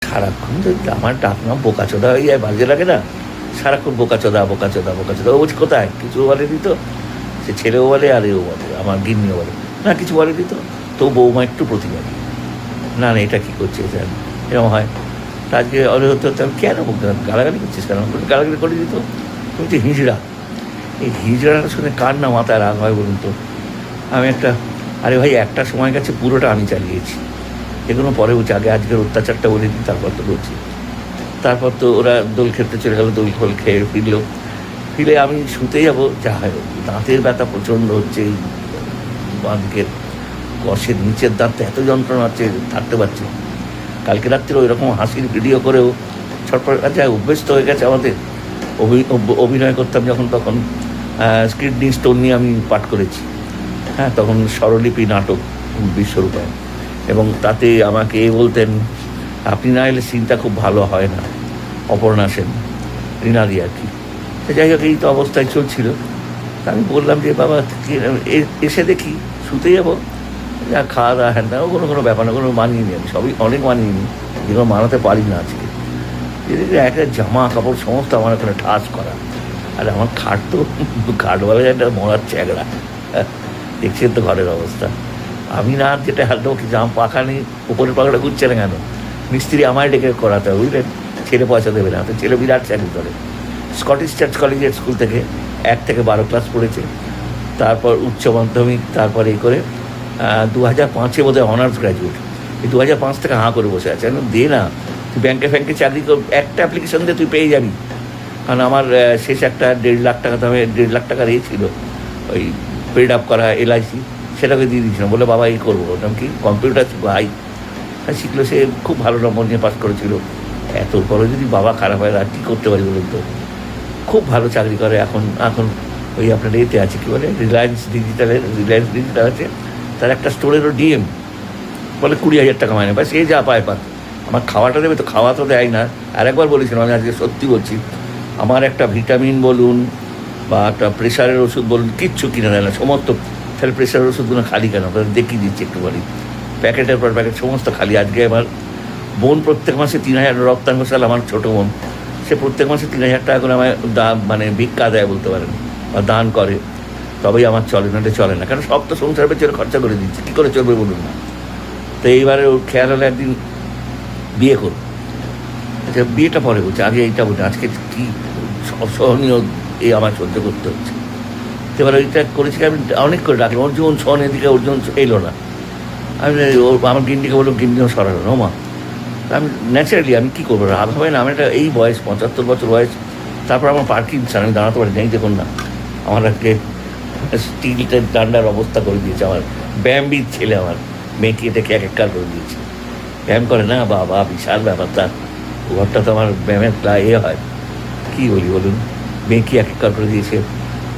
সারাক্ষণ তো আমার ডাক নাম বোকাচোদা হয়ে যায়, বাজে লাগে না? সারাক্ষণ বোকাচোদা বোকাচোদা বোকাচোদা। ও বলছে কোথায়, কিছু বলেনি তো? সে ছেলেও বলে আর এও বলে, আমার গিন্নিও বলে না কিছু বলেনি তো। তো বৌমা একটু প্রতিবাদী, না না এটা কী করছে এরকম হয়। তা আজকে হতো আমি কেন গালাগালি করছিস কেন? গালাগালি করে দিত, তুমি তো হিজড়া। এই হিজড়াটা শুনে কার না মাথায় রাগ হয় বলুন তো? আমি একটা, আরে ভাই একটা সময় গেছে পুরোটা আমি চালিয়েছি, এগুলো পরে বলছি, আগে আজকের অত্যাচারটা বলে দিই তারপর তো বলছি। তারপর তো ওরা দোল খেলতে চলে গেলো, দোল খোল খেয়ে ফিরে আমি শুতে যাবো, যা হয় দাঁতের ব্যথা প্রচণ্ড হচ্ছে, এই বাঁধকের কষের নিচের দাঁতটা এত যন্ত্রণা হচ্ছে থাকতে পারছি। কালকে রাত্রে ওই রকম হাসির ভিডিও করেও ছটফট, আচ্ছা অভ্যস্ত হয়ে গেছে আমাদের। অভিনয় করতাম যখন, তখন কিডনি স্টোন নিয়ে আমি পাঠ করেছি, হ্যাঁ, তখন স্বরলিপি নাটক বিশ্বরূপায়, এবং তাতে আমাকে বলতেন আপনি না এলে সিনটা খুব ভালো হয় না, অপর্ণা সেন, রিনাদি আর কি। যাই হোক এই তো অবস্থায় চলছিল। তা আমি বললাম যে বাবা এসে দেখি, শুতে যাবো, যা খাওয়া দাওয়া হ্যান ও কোনো ব্যাপার না, কোনো মানিয়ে নিই, আমি সবই অনেক মানিয়ে নিই, যেগুলো মানাতে পারি না আজকে। একটা জামা কাপড় সমস্ত আমার ওখানে ঠাস করা, আর আমার খাট তো খাটওয়ালা একটা মরার চ্যাগড়া, দেখছেন তো ঘরের অবস্থা। আমি না যেটা হাত দেবো কি জামা পাখা নেই, উপরের পাখাটা ঘুরছে না কেন? মিস্ত্রি আমায় ডেকে করাতে হবে, বুঝলেন? ছেলে পয়সা দেবে না, তো ছেলে বিরাট চাকরি করে, স্কটিশ চার্চ কলেজের স্কুল থেকে 1 থেকে 12 ক্লাস পড়েছে, তারপর উচ্চ মাধ্যমিক, তারপর এই করে 2005 বোধহয় অনার্স গ্র্যাজুয়েট। এই 2005 থেকে হাঁ করে বসে আছে, দে না তুই ব্যাংকে ফ্যাংকে চাকরি কর, একটা অ্যাপ্লিকেশন দিয়ে তুই পেয়ে যাবি। কারণ আমার শেষ একটা 1.5 লাখ টাকা দামে 1.5 লাখ টাকার এই ছিল, ওই পেড আপ করা LIC, সেটাকে দিয়ে দিয়েছিলাম। বলে বাবা এই করবো, ওরকম কি কম্পিউটার ভাই শিখলো, সে খুব ভালো নম্বর নিয়ে পাস করেছিল। এত পরে যদি বাবা খারাপ হয় আর কী করতে পারি বলুন তো? খুব ভালো চাকরি করে এখন ওই আপনার এতে আছে, কী বলে, রিলায়েন্স ডিজিটাল আছে, তার একটা স্টোরেরও DM, বলে 20,000 টাকা মাইনে পায়, সে যা পায় পাক। আমার খাওয়াটা দেবে তো, খাওয়া তো দেয় না। আর একবার বলেছিলাম, আমি আজকে সত্যি বলছি, আমার একটা ভিটামিন বলুন বা একটা প্রেশারের ওষুধ বলুন, কিচ্ছু কিনে দেয় না সমস্ত। তাহলে প্রেশারের ওষুধগুলো খালি কেন? আপনাদের দেখিয়ে দিচ্ছি একটুখানি, প্যাকেটের পর প্যাকেট সমস্ত খালি। আজকে আমার বোন প্রত্যেক মাসে 3,000, রপ্তাঙ্গ সাল আমার ছোটো বোন, সে প্রত্যেক মাসে 3,000 টাকা করে আমায় মানে ভিক্ষা দেয় বলতে পারেন, বা দান করে, তবেই আমার চলে, নাহলে চলে না। কারণ সব তো সংসার পেছনে খরচা করে দিচ্ছে, কী করে চলবে বলুন না? তো এইবারে ওর খেয়াল হলে একদিন বিয়ে করবো। আচ্ছা বিয়েটা পরে বলছে, আগে এইটা বলছে, আজকে কী অসহনীয় এই আমার সহ্য করতে হচ্ছে। এবার ওইটা করেছি, আমি অনেক করে ডাকলাম, অর্জুন শোন এদিকে, অর্জুন এলো না। আমি আমার গিন্ডিকে বললাম, গিন্ডিও সরালো না, মা। আমি ন্যাচারালি আমি কী করবো, রাগ হবে না? আমি একটা এই বয়স 75 বছর বয়স, তারপর আমার পার্কিনসন, আমি দাঁড়াতে পারি, নেই দেখুন না, আমার একটা স্টিলটের ডান্ডার অবস্থা করে দিয়েছে। আমার ব্যায়ামবিদ ছেলে, আমার মেয়েকে এটাকে এক কাল করে দিয়েছে, ব্যায়াম করে না বাবা, বিশাল ব্যাপার তার। ঘরটা তো আমার ব্যায়ামের হয়, কী বলি বলুন? মেয়েকে এক কাল করে দিয়েছে।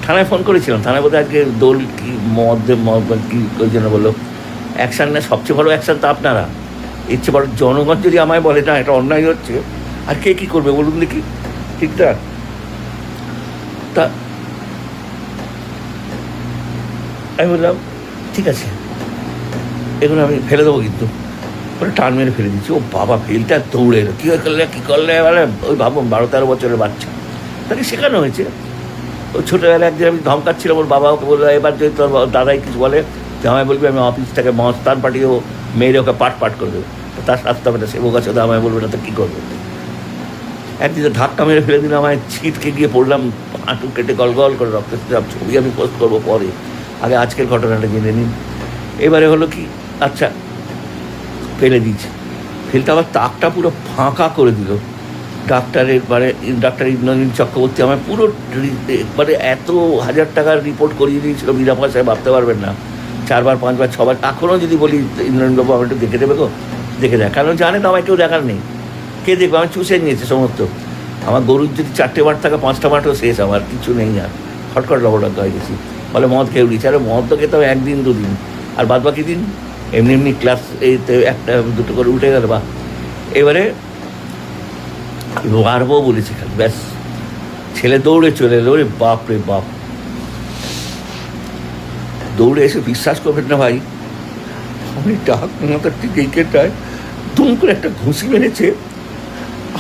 থানায় ফোন করেছিলাম, থানায় বোধহয় আজকে দোল কি মদ কি ওই জন্য বললো অ্যাকশান না, সবচেয়ে বড় অ্যাকশান তো আপনারা, ইচ্ছে বড় জনগণ যদি আমায় বলে না এটা অন্যায় হচ্ছে, আর কে কী করবে বলুন দেখি, ঠিক না? তা আমি বললাম ঠিক আছে, এগুলো আমি ফেলে দেবো, কিন্তু ওরা টান মেরে ফেলে দিচ্ছি। ও বাবা, ফেলটা দৌড়ে এলো, কী করলে বলে, ওই ভাবো 12-13 বছরের বাচ্চা, তাকে শেখানো হয়েছে। ওই ছোটোবেলায় একদিন আমি ধমকাচ্ছিলাম, ওর বাবা ওকে বললো, এবার যদি তোর দাদাই কিছু বলে আমায় বলবি আমি অফিস থেকে মস্তান পাঠিয়ে মেয়েরে ওকে পাট করে দেবো, তার শাস্তি হবে না। সে বোকা চোদা আমায় বলবে না তো কী করবো? একদিন ধাক্কা মেরে ফেলে দিল, আমায় ছিটকে গিয়ে পড়লাম, হাঁটু কেটে গল করে রক্ত। ছবি আমি পোস্ট করবো পরে, আগে আজকের ঘটনাটা জেনে নিন। এবারে হলো কি, আচ্ছা ফেলে দিয়েছে, ফেলতে আবার তাকটা পুরো ফাঁকা করে দিল। ডাক্তার ইন্দ্রনীল চক্রবর্তী আমায় পুরো এত 1000 টাকার রিপোর্ট করিয়ে দিয়েছিল বিনা পয়সায়, ভাবতে পারবেন না। 4বার 5বার 6বার, এখনও যদি বলি ইন্দ্রনীলবাবু আমার একটু দেখে দেবে গো, দেখে দেয়, কারণ জানে তো আমায় কেউ দেখার নেই, কে দেখবে? আমি চুষে নিয়েছে সমস্ত। আমার গরুর যদি 4টে বার থাকে 5টা বারও শেষ, আমার কিছু নেই, আর খটখট লবডাক্ত হয়ে গেছি। বলে মদ খেয়ে উঠেছি, আরে মদ তো খেতে হবে 1 দিন 2 দিন, আর বাদ বাকি দিন এমনি ক্লাস এইতে 1-2টো করে উঠে গেল। বা এবারে মারবো বলেছি খালি, ব্যাস ছেলে দৌড়ে চলে এলো। রে বাপ রে বাপ, দৌড়ে এসে, বিশ্বাস করবেন না ভাই, আমি ডাক মাথার ঠিক এইটায় দুম করে একটা ঘুষি মেরেছে,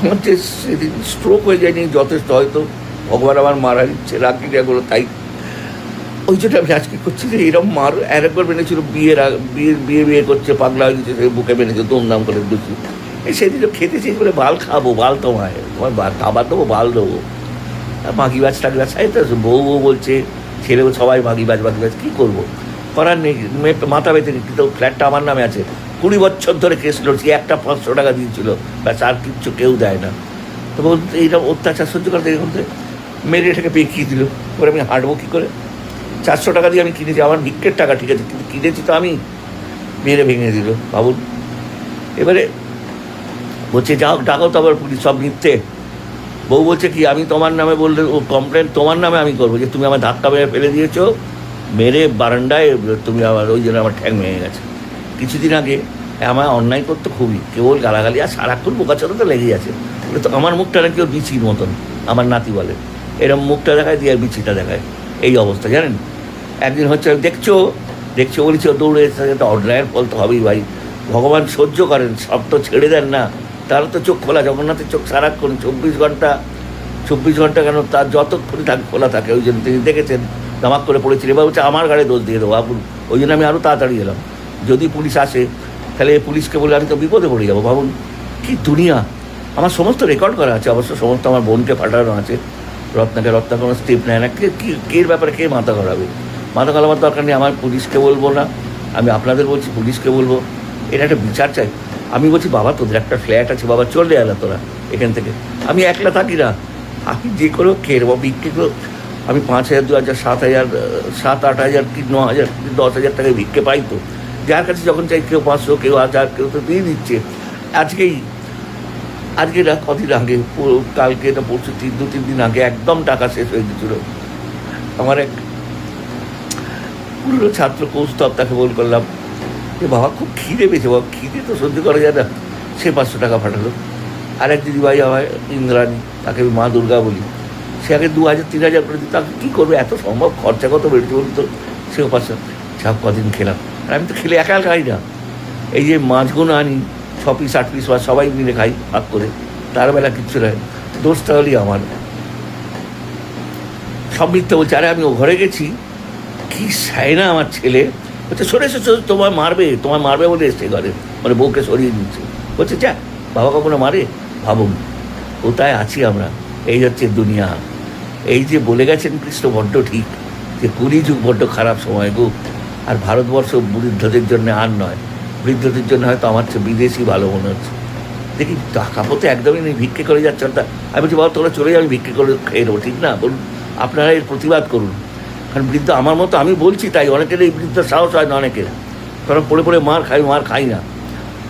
আমার যে সেদিন স্ট্রোক হয়ে যায়নি যথেষ্ট, হয়তো ভগবান আমার মারার ইচ্ছে রাখি এগুলো, তাই ওই জন্য আমি আজকে করছি যে এরকম মার আরেকবার বেঁধেছিল বিয়ে করছে, পাগলা হয়ে গেছে, বুকে বেঁধেছে দমদাম করে দুচি। এই সেদিনও খেতে চেয়ে বলে বাল খাবো, বাল তোমায় তোমার খাবার দেবো, বাল দেবো, মাগি বাজ টাগি বাজ, তো বউ বলছে, ছেলেও সবাই মাগি বাজ কী করবো, করার নেই, মাথা বেঁধে কিন্তু ফ্ল্যাটটা আমার নামে আছে, 20 বছর ধরে কেস লড়ছি, একটা 500 টাকা দিয়েছিল ব্যাস, আর কিচ্ছু কেউ দেয় না। তো এইরকম অত্যাচার সহ্য করতে এখন মেরে এটাকে পেকিয়ে দিল, এবার আমি হাঁটবো কী করে? 400 টাকা দিয়ে আমি কিনেছি, আমার ভিক্ষের টাকা, ঠিক আছে, কিন্তু কিনেছি তো আমি, মেরে ভেঙে দিল ভাবুন। এবারে বলছে যাও ডাকো তো আবার পুলিশ, সব মিথ্যে। বউ বলছে কি আমি তোমার নামে বললে, ও কমপ্লেন তোমার নামে আমি করবো, যে তুমি আমার ধাক্কা মেরে ফেলে দিয়েছো, মেরে বারান্দায় তুমি আবার, ওই জন্য আমার ঠ্যাং ভেঙে গেছে। কিছুদিন আগে আমার অন্যায় করতো খুবই, কেবল গালাগালি আর সারাক্ষণ বোকাচোদা তো লেগেই আছে। ওটা তো আমার মুখটা নাকি ওর বিচির মতন, আমার নাতি বলে এরকম মুখটা দেখায় দিয়ে আর বিচিটা দেখায়, এই অবস্থা জানেন। একদিন হচ্ছে দেখছো বলেছি, ও দৌড়ে এসে একটা অন্যায়ের ফল তো হবেই ভাই, ভগবান সহ্য করেন, সব তো ছেড়ে দেন না, তার তো চোখ খোলা, জগন্নাথের চোখ সারাক্ষণ 24 ঘন্টা কেন, তার যতক্ষণ খোলা থাকে, ওই জন্য তিনি দেখেছেন দামাক করে পড়েছিল। এবার হচ্ছে আমার গাড়ি দোষ দিয়ে দেবো আপনি, ওই জন্য আমি আরও তাড়াতাড়ি এলাম, যদি পুলিশ আসে তাহলে পুলিশকে বলে আমি তো বিপদে পড়ে যাবো। ভাবুন কি দুনিয়া। আমার সমস্ত রেকর্ড করা আছে অবশ্য, সমস্ত আমার বোনকে পাঠানো আছে, রত্না কোনো স্টেপ নেয় না, কে ব্যাপারে কে মাথা গড়াবে, মাথা গলাবার দরকার নেই। আমার পুলিশকে বলবো না, আমি আপনাদের বলছি পুলিশকে বলবো, এটা একটা বিচার চাই। আমি বলছি বাবা তোদের একটা ফ্ল্যাট আছে বাবা, চলে এলা তোরা এখান থেকে, আমি একলা থাকি না, আমি যে করেও খেয়ে নেবো, বিক্রি করে আমি 5,000 2,000 7,000 7-8,000 কি 9,000 10,000 টাকায় ভিক্ষে পাই তো, যার কাছে যখন চাই কেউ 500 কেউ 1000 কেউ তো দিয়ে দিচ্ছে। আজকে না কদিন আগে, কালকে না পরশু 2-3 দিন আগে একদম টাকা শেষ হয়ে গেছিলো। আমার এক পুরনো ছাত্র কৌস্তব, তাকে বল করলাম যে বাবা খুব খিদে পেয়েছে, বাবা খিদে তো সহ্য করা যায় না, সে 500 টাকা পাঠালো। আর এক দিদিভাই আমার ইন্দ্রাণী, তাকে আমি মা দুর্গা বলি, সে আগে 2,000-3,000 করে দিত, তাকে কী করবে, এত সম্ভব, খরচা কত বেড়েছে বলুন তো, সেও 500 সব কদিন খেলাম। আর আমি তো খেলে একা খাই না, এই যে মাছগুলো আনি 6 পিস 8 পিস বা সবাই মিলে খাই ভাগ করে, তার বেলা কিচ্ছু নয়, দোষটা হলেই আমার। সব মিথ্যে বলছে। আরে আমি ও ঘরে গেছি, কি চাই না আমার ছেলে, বলছে সরে এসেছো, তোমার মারবে বলে এসছে ঘরে, মানে বউকে সরিয়ে দিচ্ছে, বলছে যা বাবা কখনো মারে। ভাবুন কোথায় আছি আমরা, এই হচ্ছে দুনিয়া। এই যে বলে গেছেন কৃষ্ণ বড্ড ঠিক, যে কলিযুগ বড্ড খারাপ সময় গো। আর ভারতবর্ষ বৃদ্ধদের জন্য আর নয়, বৃদ্ধদের জন্য হয়তো আমার চেয়ে বিদেশি ভালো মনে হচ্ছে। দেখি টাকা পথে একদমই নেই, ভিক্ষে করে যাচ্ছে তা আমি বলছি বাবা তোরা চলে যাবে, ভিক্ষে করে খেয়ে নেবো, ঠিক না? বলুন আপনারা এর প্রতিবাদ করুন। কারণ বৃদ্ধ আমার মতো, আমি বলছি তাই, অনেকের এই বৃদ্ধ সাহস হয় না অনেকের, কারণ পড়ে মার খাই না।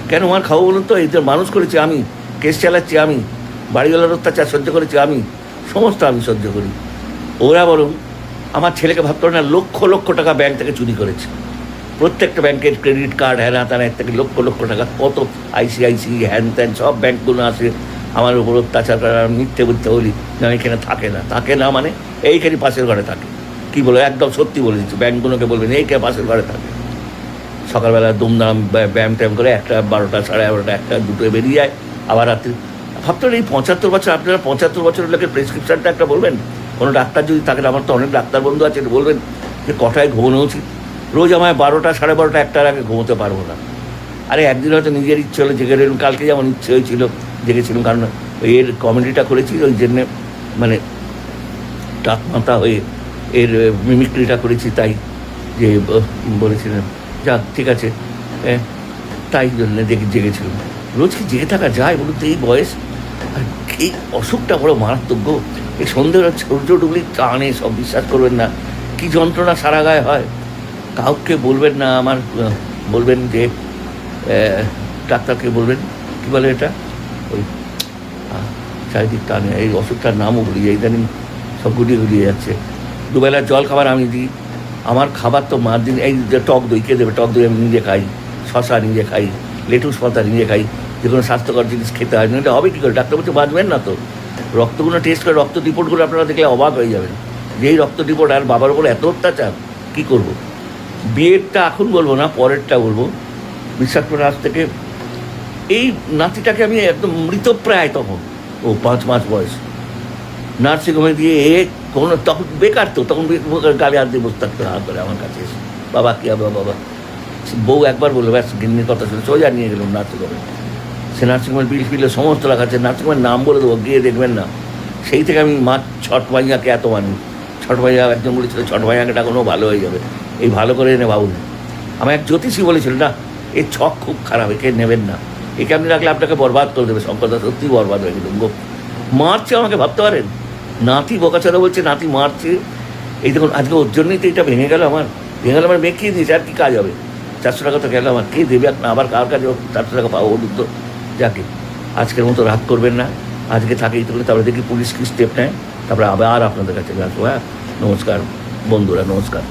কেন মার খাবো বলুন তো? এদের মানুষ করেছি আমি, কেস চালাচ্ছি আমি, বাড়িওয়ালার অত্যাচার সহ্য করেছি আমি, সমস্ত আমি সহ্য করি। ওরা বরং আমার ছেলেকে ভাবতে পারে না, লক্ষ টাকা ব্যাংক থেকে চুরি করেছে, প্রত্যেকটা ব্যাংকের ক্রেডিট কার্ড হ্যানা তারা থেকে লক্ষ টাকা, কত ICICI হ্যান ত্যান সব ব্যাংকগুলো আসে আমার উপর অত্যাচার করে। মিথ্যে বলি না, এখানে থাকে না মানে এইখানে পাশের ঘরে থাকে, কী বলো, একদম সত্যি বলে দিচ্ছি, ব্যাংকগুলোকে বলবেন এইখানে পাশের ঘরে থাকে। সকালবেলা দুমদাম ব্যায়াম ট্যাম করে 1টা 12টা 11:30 1টা 2টোয় বেরিয়ে যায়, আবার রাত্রি। ভাবতে এই 75 বছর, আপনারা 75 বছরের লোকের প্রেসক্রিপশানটা একটা বলবেন, কোনো ডাক্তার যদি থাকেন, আমার তো অনেক ডাক্তার বন্ধু আছে, বলবেন যে কটায় ঘুমানো উচিত। রোজ আমায় 12টা 12:30 1টার আগে ঘুমোতে পারবো না। আরে একদিন হয়তো নিজের ইচ্ছে হলো জেগে রইলাম, কালকে যেমন ইচ্ছে হয়েছিল জেগেছিলাম, কারণ এর কমেডিটা করেছি ওই জন্যে, মানে টাক মাথা হয়ে এর মিমিক্রিটা করেছি, তাই যে বলেছিলেন যাক ঠিক আছে, তাই জন্যে জেগেছিলাম। রোজ কি জেগে থাকা যায় বলুন তো এই বয়স? আর এই অসুখটা বড় মারাত্মক গো। এই সন্ধ্যেবেলা সূর্য ডুবলি টানে, সব বিশ্বাস করবেন না, কি যন্ত্রণা সারা গায়ে হয়। কাউকে বলবেন না, আমার বলবেন যে ডাক্তারকে বলবেন, কী বলে এটা, ওই চারিদিক টানে, এই অসুখটার নামও বলি, ইদানিং সব গুলিয়ে যাচ্ছে। দুবেলার জল খাবার আমি দিই, আমার খাবার তো মার দিন, এই টক দই কে দেবে, টক দই আমি নিজে খাই, শশা নিজে খাই, লেটুস পাতা নিজে খাই, যে কোনো স্বাস্থ্যকর জিনিস খেতে হয়, এটা হবে কী করে? ডাক্তার বলছে বাঁচবেন না তো। রক্তগুলো টেস্ট করে, রক্ত রিপোর্টগুলো আপনারা দেখলে অবাক হয়ে যাবেন, যে এই রক্ত রিপোর্ট, আর বাবার উপর এত অত্যাচার, কী করবো? বিয়েরটা এখন বলবো না, পরেরটা বলবো। বিশ্বাস করে আজ থেকে এই নাতিটাকে আমি একদম মৃতপ্রায়, তখন ও 5 মাস বয়স নার্সিংহোমে দিয়ে কোনো তখন বেকার তো তখন গালে হাত দিয়ে বসে থাকতে হাত করে আমার কাছে এসে বাবা কী হবে বাবা বউ একবার বললো ব্যাস গিন্নির কথা শুনে সোজা নিয়ে গেলাম নার্সিংহোমে সে নার্সিংহোমের বিল ফিলে সমস্ত রাখাচ্ছে নার্সিংহোমের নাম বলে দেবো গিয়ে দেখবেন না সেই থেকে আমি মা ছট ভাইয়াকে এত মানি ছট ভাইয়া একজন বলেছিল ছট ভাইয়াকে ডাকানো ভালো হয়ে যাবে এই ভালো করে এনে বাবু আমার এক জ্যোতিষী বলেছিল না এর ছক খুব খারাপ একে নেবেন না একে আপনি রাখলে আপনাকে বরবাদ করে দেবে সম্পদটা সত্যিই বরবাদ হয়ে গেল মারছে আমাকে ভাবতে পারেন নাতি বোকাচোদা বলছে নাতি মারছে এই দেখুন আজকে ওর জন্যই তো এটা ভেঙে গেল আমার মেকিয়ে দিয়েছে আর কি কাজ হবে 400 টাকা তো গেল আমার কে দেবে আবার কার কাছে 400 টাকা পাবো বলুন তো যাকে আজকের মতো রাগ করবেন না আজকে থাকেই তো তারপরে দেখি পুলিশ কি স্টেপ নেয় তারপরে আবার আপনাদের কাছে আসবো। হ্যাঁ নমস্কার বন্ধুরা, নমস্কার।